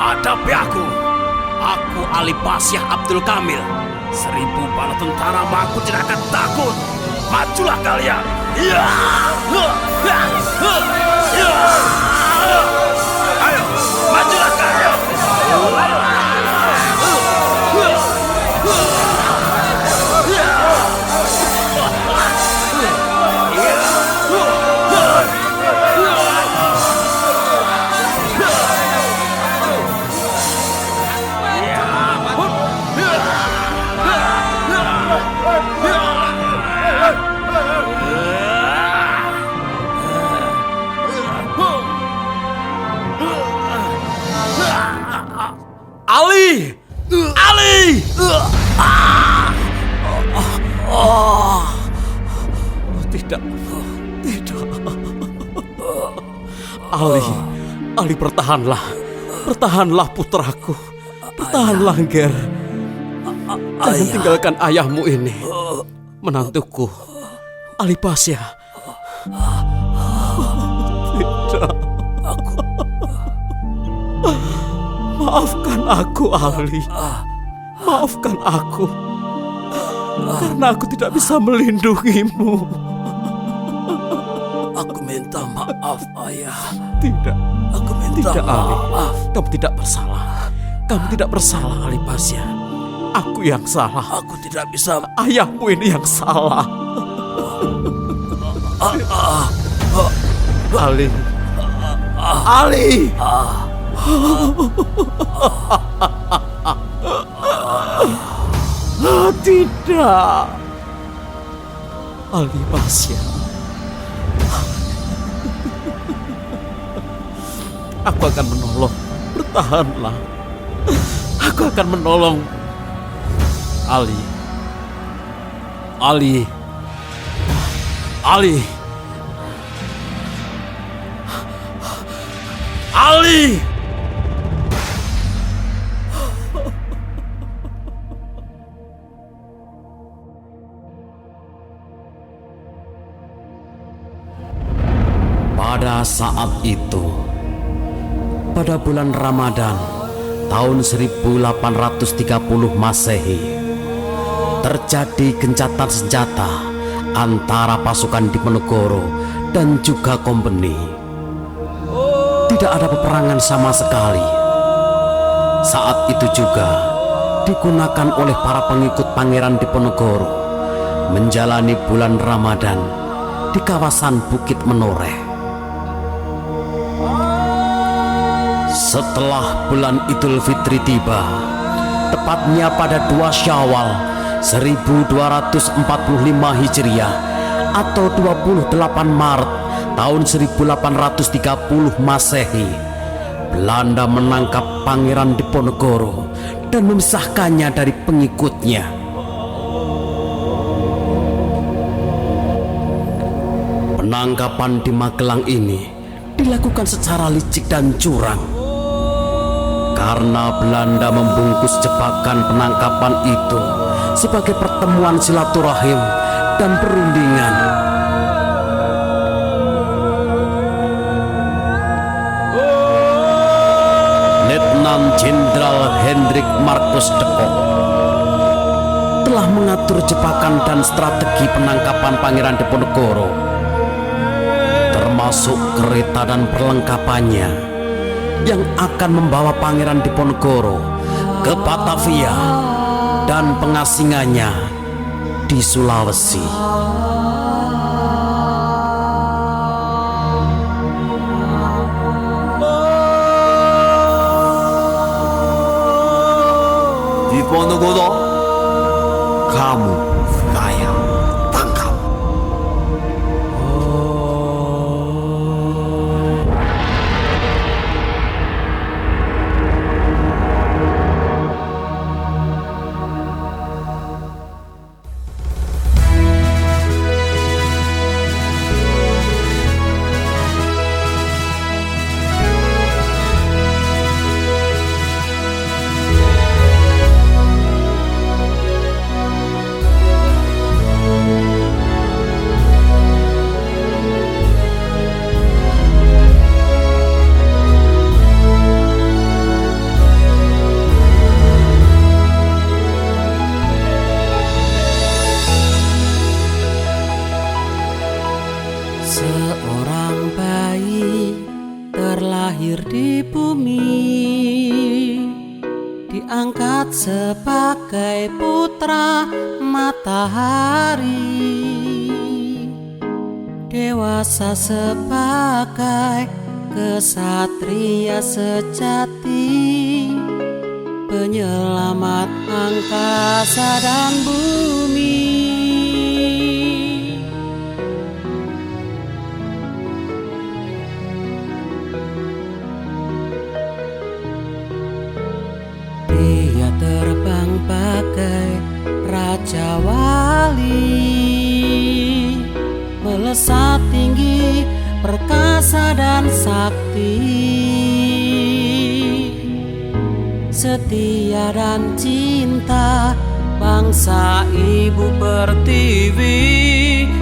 Hadapi aku. Aku Ali Pasyah Abdul Kamil. 1000 bala tentara aku tidak akan takut. Majulah kalian. Ayo, majulah kalian. Ali! Ali! Tidak. Tidak. Ali bertahanlah. Bertahanlah putraku. Bertahanlah, Ger. Jangan tinggalkan ayahmu ini. Menantuku, Ali Pasyah. Tidak. Maafkan aku, Ali. Maafkan aku. Karena aku tidak bisa melindungimu. Aku minta maaf, ayah. Tidak. Aku minta Tidak, Ali. maaf. Kamu tidak bersalah. Kamu tidak bersalah, Ali Pasyah. Aku yang salah. Aku tidak bisa. Ayahmu ini yang salah. Ali. Ali. Tidak. Ali Pasyah. Aku akan menolong. Bertahanlah. Aku akan menolong. Ali. Ali. Ali. Ali. Pada saat itu, pada bulan Ramadan tahun 1830 Masehi, terjadi gencatan senjata antara pasukan Diponegoro dan juga Kompeni. Tidak ada peperangan sama sekali. Saat itu juga digunakan oleh para pengikut Pangeran Diponegoro menjalani bulan Ramadan di kawasan Bukit Menoreh. Setelah bulan Idul Fitri tiba, tepatnya pada 2 Syawal 1245 Hijriah atau 28 Maret tahun 1830 Masehi, Belanda menangkap Pangeran Diponegoro dan memisahkannya dari pengikutnya. Penangkapan di Magelang ini dilakukan secara licik dan curang. Karena Belanda membungkus jebakan penangkapan itu sebagai pertemuan silaturahim dan perundingan. Letnan Jenderal Hendrik Markus de Kock telah mengatur jebakan dan strategi penangkapan Pangeran Diponegoro, termasuk kereta dan perlengkapannya yang akan membawa Pangeran Diponegoro ke Batavia dan pengasingannya di Sulawesi. Diponegoro, kamu saya tangkap. bumi, diangkat sebagai putra matahari, dewasa sebagai kesatria sejati, penyelamat angkasa dan bumi. Dia terbang bagai raja wali, melesat tinggi, perkasa dan sakti, setia dan cinta bangsa ibu pertiwi,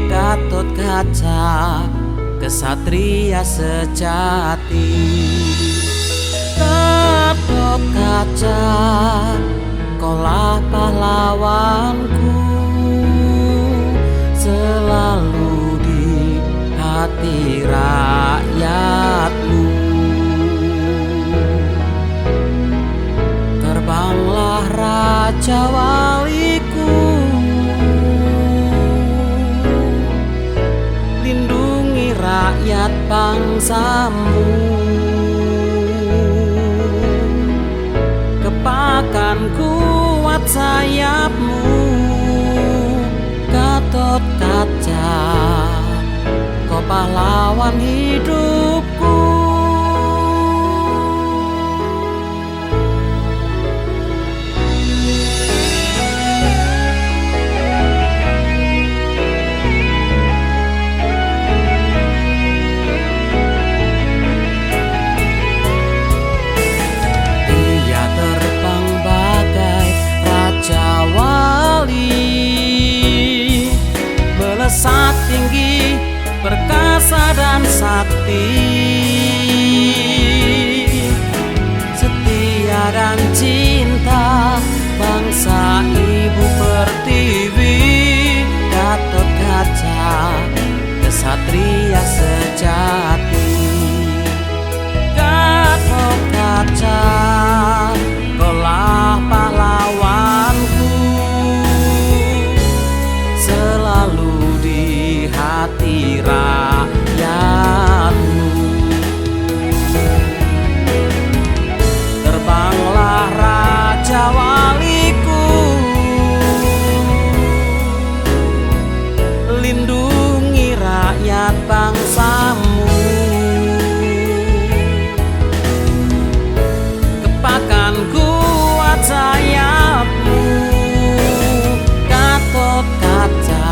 Gatot Kaca, kesatria sejati. Gatot Kaca, kaulah pahlawanku, selalu di hati rakyatmu. Terbanglah Raja Waliku, lindungi rakyat bangsamu. Kepakan kuat sayapmu, Gatot Kaca, kau pahlawan hidupku. Dia terbang bagai raja wali, melesat tinggi, perkasa dan sakti, setia dan cinta bangsa ibu pertiwi, Gatot Kaca, kesatria sejati. Gatot Kaca, kaulah pahlawanku, selalu di hati rakyatmu. Terbanglah Raja Waliku, lindungi rakyat bangsamu. Kepakan kuat sayapmu, Gatot Kaca,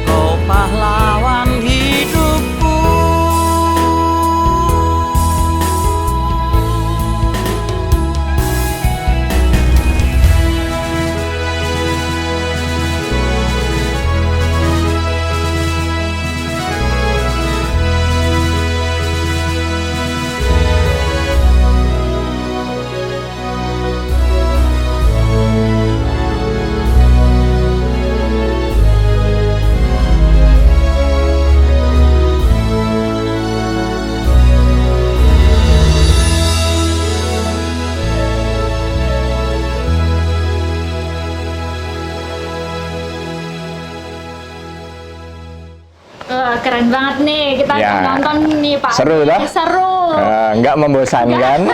kau pahlawan hidupku. Keren banget nih, kita Ya. nonton nih Pak. Seru dah? Seru. Nggak membosankan.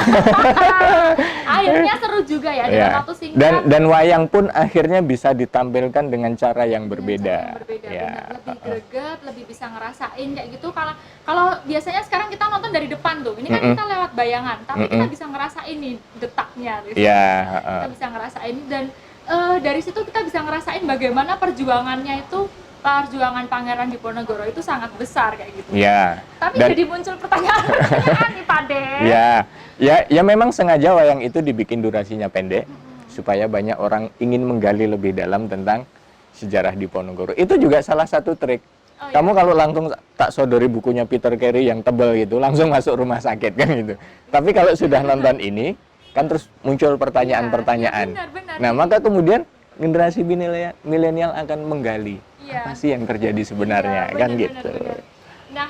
Akhirnya seru juga ya, dalam Ya. waktu singkat. Dan wayang pun akhirnya bisa ditampilkan dengan cara yang berbeda. Berbeda, Ya. benar. Lebih greget, lebih bisa ngerasain kayak gitu. Kalau biasanya sekarang kita nonton dari depan tuh, ini kan kita lewat bayangan, tapi kita bisa ngerasain nih detaknya. Gitu. Ya. Kita bisa ngerasain dan dari situ kita bisa ngerasain bagaimana perjuangannya itu. Perjuangan Pangeran Diponegoro itu sangat besar kayak gitu. Ya. Tapi jadi muncul pertanyaan nih Pak De. Ya memang sengaja wayang itu dibikin durasinya pendek supaya banyak orang ingin menggali lebih dalam tentang sejarah Diponegoro. Itu juga salah satu trik. Oh, Kamu kalau langsung tak sodori bukunya Peter Carey yang tebal gitu, langsung masuk rumah sakit kan gitu. Tapi kalau sudah nonton ini, kan terus muncul pertanyaan-pertanyaan. Benar. Nah, maka kemudian generasi milenial akan menggali apa sih yang terjadi sebenarnya, Iya, kan benar, gitu. benar. Nah,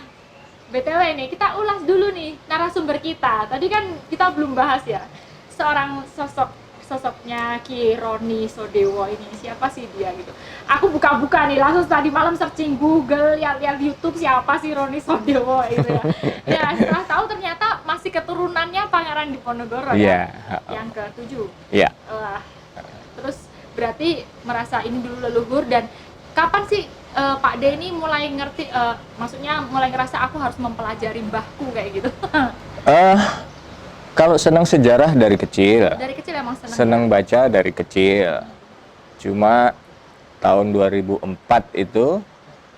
BTW nih, kita ulas dulu nih narasumber kita. Tadi kan kita belum bahas ya, seorang sosoknya Ki Roni Sodewo ini, siapa sih dia gitu. Aku buka-buka nih, langsung tadi malam searching Google, lihat YouTube siapa sih Roni Sodewo gitu ya. Ya setelah tahu ternyata masih keturunannya Pangeran Diponegoro Iya. ya, yang ke-7. Iya. Terus berarti merasa ini dulu leluhur, dan kapan sih Pak D ini mulai ngerti, maksudnya mulai ngerasa aku harus mempelajari mbahku kayak gitu? Kalau senang sejarah dari kecil, Dari kecil emang seneng. senang baca dari kecil. Cuma tahun 2004 itu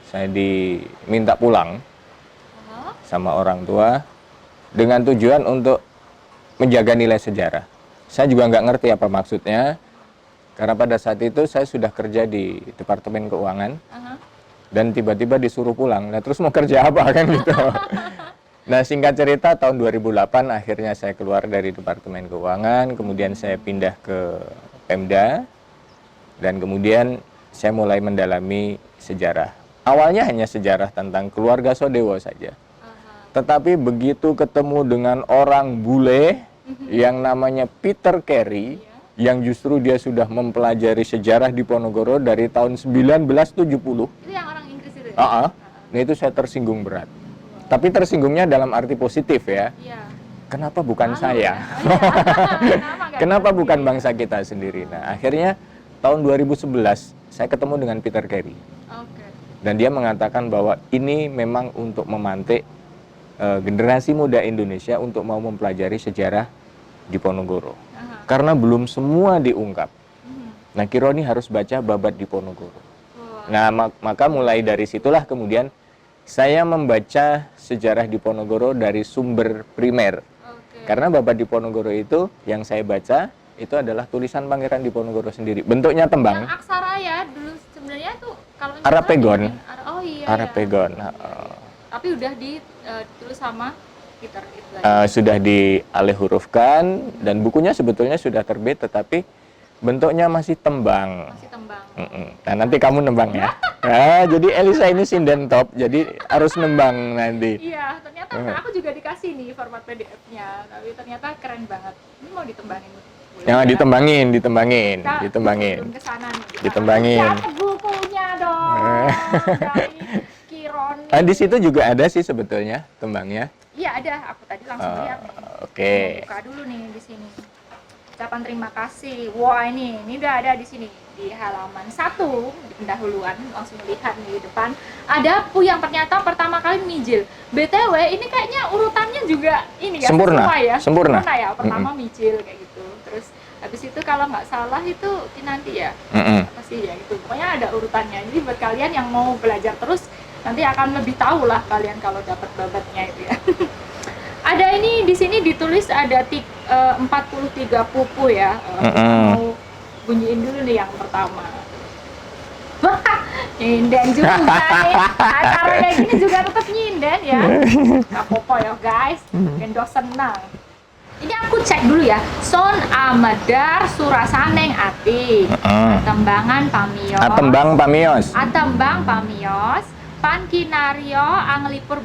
saya diminta pulang sama orang tua dengan tujuan untuk menjaga nilai sejarah. Saya juga nggak ngerti apa maksudnya, karena pada saat itu saya sudah kerja di Departemen Keuangan. Dan tiba-tiba disuruh pulang. Nah, terus mau kerja apa kan gitu. Nah, singkat cerita tahun 2008 akhirnya saya keluar dari Departemen Keuangan, kemudian saya pindah ke Pemda, dan kemudian saya mulai mendalami sejarah. Awalnya hanya sejarah tentang keluarga Sodewo saja. Tetapi begitu ketemu dengan orang bule yang namanya Peter Carey, yang justru dia sudah mempelajari sejarah Diponegoro dari tahun 1970. Itu yang orang Inggris itu ya? Nah, itu saya tersinggung berat. Tapi tersinggunnya dalam arti positif ya. Iya. Kenapa bukan Malu saya? ya? Kenapa nggak Kenapa kita bukan sendiri? bangsa kita sendiri? Nah, akhirnya tahun 2011 saya ketemu dengan Peter Carey. Oke. Dan dia mengatakan bahwa ini memang untuk memantik generasi muda Indonesia untuk mau mempelajari sejarah Diponegoro. Karena belum semua diungkap. Nah, Ki Roni harus baca babat Diponegoro. Nah, maka mulai dari situlah kemudian saya membaca sejarah Diponegoro dari sumber primer. Karena babat Diponegoro itu yang saya baca itu adalah tulisan Pangeran Diponegoro sendiri. Bentuknya tembang. Yang aksara ya dulu sebenarnya tuh kalau Arapegon. Oh iya. Arapegon. Tapi udah ditulis sama Peter itu lagi. Sudah dialih hurufkan dan bukunya sebetulnya sudah terbit, tetapi bentuknya masih tembang. Masih tembang. Nah, nanti kamu nembang ya. Nah, jadi Elisa ini sinden top, jadi harus nembang nanti. Iya, ternyata aku juga dikasih nih format PDF-nya, tapi ternyata keren banget. Ini mau ditembangin. Yang ditembangin. Belum kesana nih. Ditembangin. Dapat bukunya dong. Dari Ki Roni. Nah, di situ juga ada sih sebetulnya tembangnya. Iya ada, aku tadi langsung lihat nih. Oke. Mau buka dulu nih di sini. Ucapan terima kasih. Wah ini udah ada di sini di halaman 1 di pendahuluan, langsung lihat nih di depan. Ada yang ternyata pertama kali mijil. BTW ini kayaknya urutannya juga ini ya Sempurna. sesuai ya. Sempurna. ya. Pertama mijil kayak gitu. Terus habis itu kalau nggak salah itu Kinanti ya. Apa sih ya itu. Pokoknya ada urutannya. Jadi buat kalian yang mau belajar terus nanti akan lebih tahu lah kalian kalau dapat babatnya itu ya. Ada ini di sini ditulis ada 43 pupu ya. Mau bunyiin dulu nih yang pertama. Wah, nyinden juga nih. Acara kayak gini juga tetap nyinden ya. Gak apa-apa ya guys, gendong senang. Ini aku cek dulu ya. Son Amadar Surasaneng Ati. Atembangan Pamios. Atembang Pamios. Atembang Pamios. Pan Kinario Anglipur